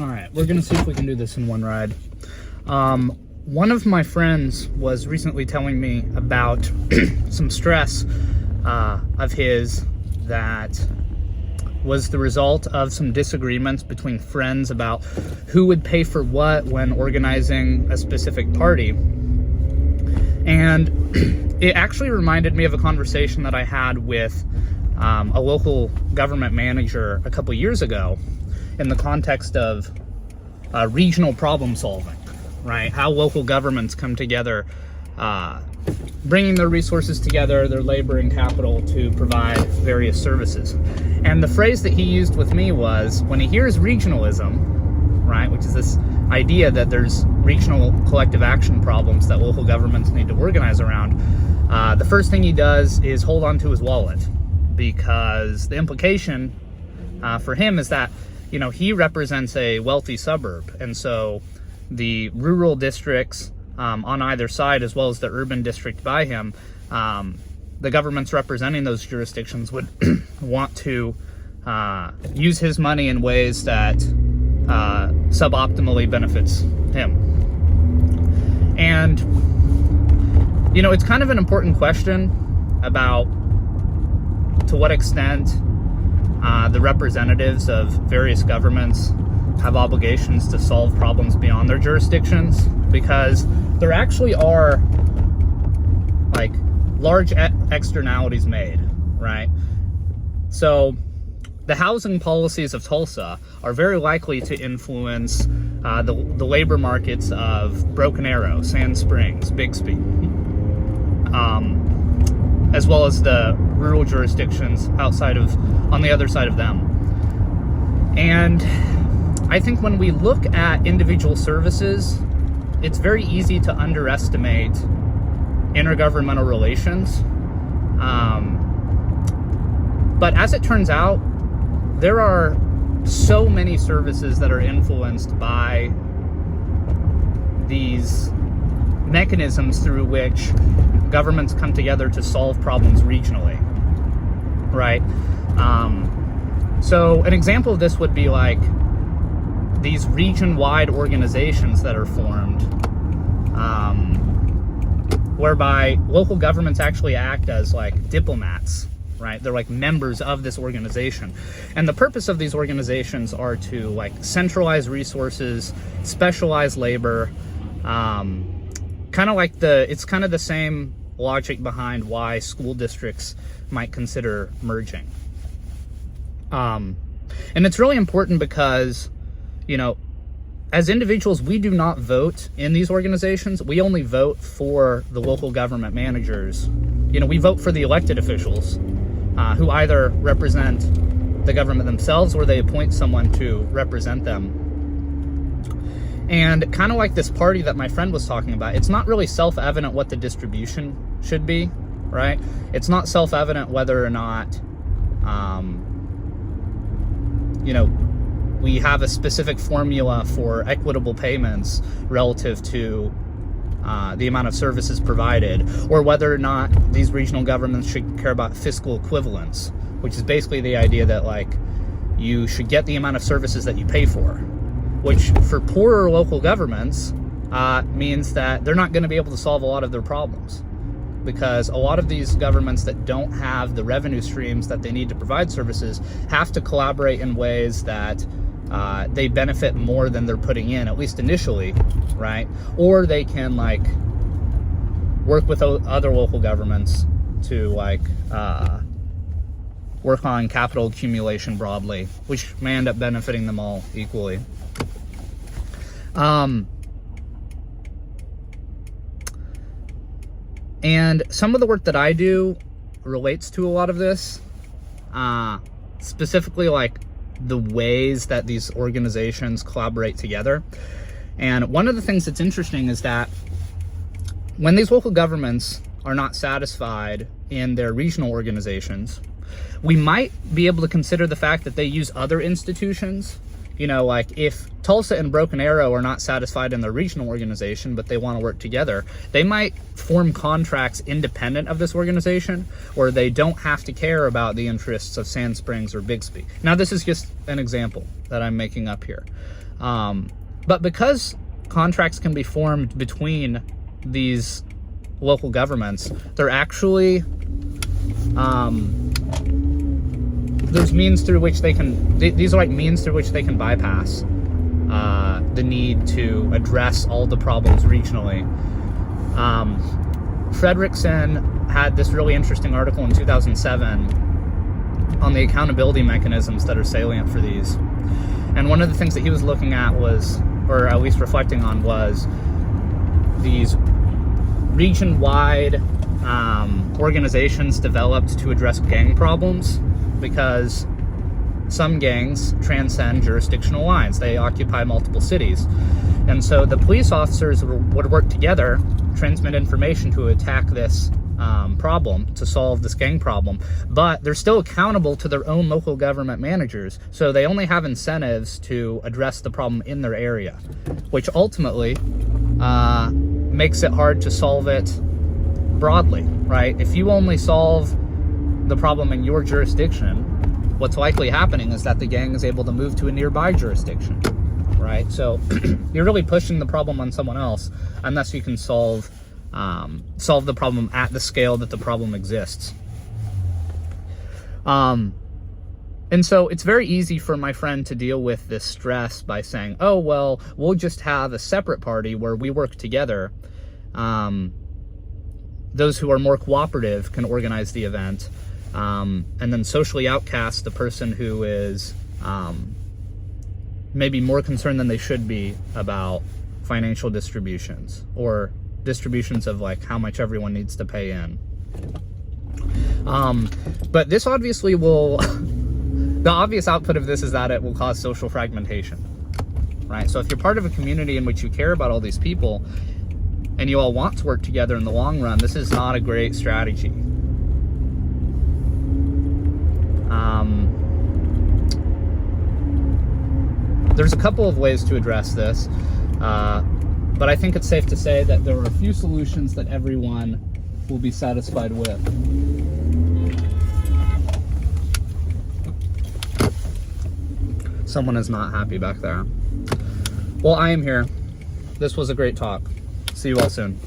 All right, we're gonna see if we can do this in one ride. One of my friends was recently telling me about some stress of his that was the result of some disagreements between friends about who would pay for what when organizing a specific party. And it actually reminded me of a conversation that I had with a local government manager a couple years ago in the context of regional problem solving, right? How local governments come together, bringing their resources together, their labor and capital to provide various services. And the phrase that he used with me was, when he hears regionalism, right, which is this idea that there's regional collective action problems that local governments need to organize around, the first thing he does is hold on to his wallet, because the implication for him is that, you know, he represents a wealthy suburb, and so the rural districts on either side, as well as the urban district by him, the governments representing those jurisdictions would want to use his money in ways that suboptimally benefits him. And, you know, it's kind of an important question about to what extent the representatives of various governments have obligations to solve problems beyond their jurisdictions, because there actually are like large externalities made, right? So the housing policies of Tulsa are very likely to influence the labor markets of Broken Arrow, Sand Springs, Bixby, as well as the rural jurisdictions on the other side of them. And I think when we look at individual services, it's very easy to underestimate intergovernmental relations. But as it turns out, there are so many services that are influenced by these mechanisms through which governments come together to solve problems regionally, right? So an example of this would be like these region-wide organizations that are formed, whereby local governments actually act as like diplomats, right? They're like members of this organization. And the purpose of these organizations are to like centralize resources, specialize labor, kind of like it's kind of the same logic behind why school districts might consider merging. And it's really important because, you know, as individuals, we do not vote in these organizations. We only vote for the local government managers. You know, we vote for the elected officials who either represent the government themselves or they appoint someone to represent them. And kind of like this party that my friend was talking about, it's not really self-evident what the distribution should be, right? It's not self-evident whether or not, you know, we have a specific formula for equitable payments relative to the amount of services provided, or whether or not these regional governments should care about fiscal equivalence, which is basically the idea that like you should get the amount of services that you pay for, which for poorer local governments means that they're not going to be able to solve a lot of their problems, because a lot of these governments that don't have the revenue streams that they need to provide services have to collaborate in ways that they benefit more than they're putting in, at least initially, right? Or they can like work with other local governments to like work on capital accumulation broadly, which may end up benefiting them all equally. And some of the work that I do relates to a lot of this, specifically like the ways that these organizations collaborate together. And one of the things that's interesting is that when these local governments are not satisfied in their regional organizations, we might be able to consider the fact that they use other institutions. You know, like if Tulsa and Broken Arrow are not satisfied in their regional organization, but they want to work together, they might form contracts independent of this organization, or they don't have to care about the interests of Sand Springs or Bixby. Now, this is just an example that I'm making up here. But because contracts can be formed between these local governments, they're actually there's means through which they can, these are like means through which they can bypass the need to address all the problems regionally. Fredrickson had this really interesting article in 2007 on the accountability mechanisms that are salient for these. And one of the things that he was looking at was, or at least reflecting on, was these region-wide organizations developed to address gang problems, because some gangs transcend jurisdictional lines. They occupy multiple cities. And so the police officers would work together, transmit information to attack this problem, to solve this gang problem, but they're still accountable to their own local government managers. So they only have incentives to address the problem in their area, which ultimately makes it hard to solve it broadly, right? If you only solve the problem in your jurisdiction, what's likely happening is that the gang is able to move to a nearby jurisdiction, right? So you're really pushing the problem on someone else unless you can solve the problem at the scale that the problem exists. And so it's very easy for my friend to deal with this stress by saying, oh, well, we'll just have a separate party where we work together. Those who are more cooperative can organize the event, and then socially outcast the person who is maybe more concerned than they should be about financial distributions, or distributions of like how much everyone needs to pay in. But this obviously will, the obvious output of this is that it will cause social fragmentation, right? So if you're part of a community in which you care about all these people and you all want to work together in the long run, this is not a great strategy. There's a couple of ways to address this, but I think it's safe to say that there are a few solutions that everyone will be satisfied with. Someone is not happy back there. Well, I am here. This was a great talk. See you all soon.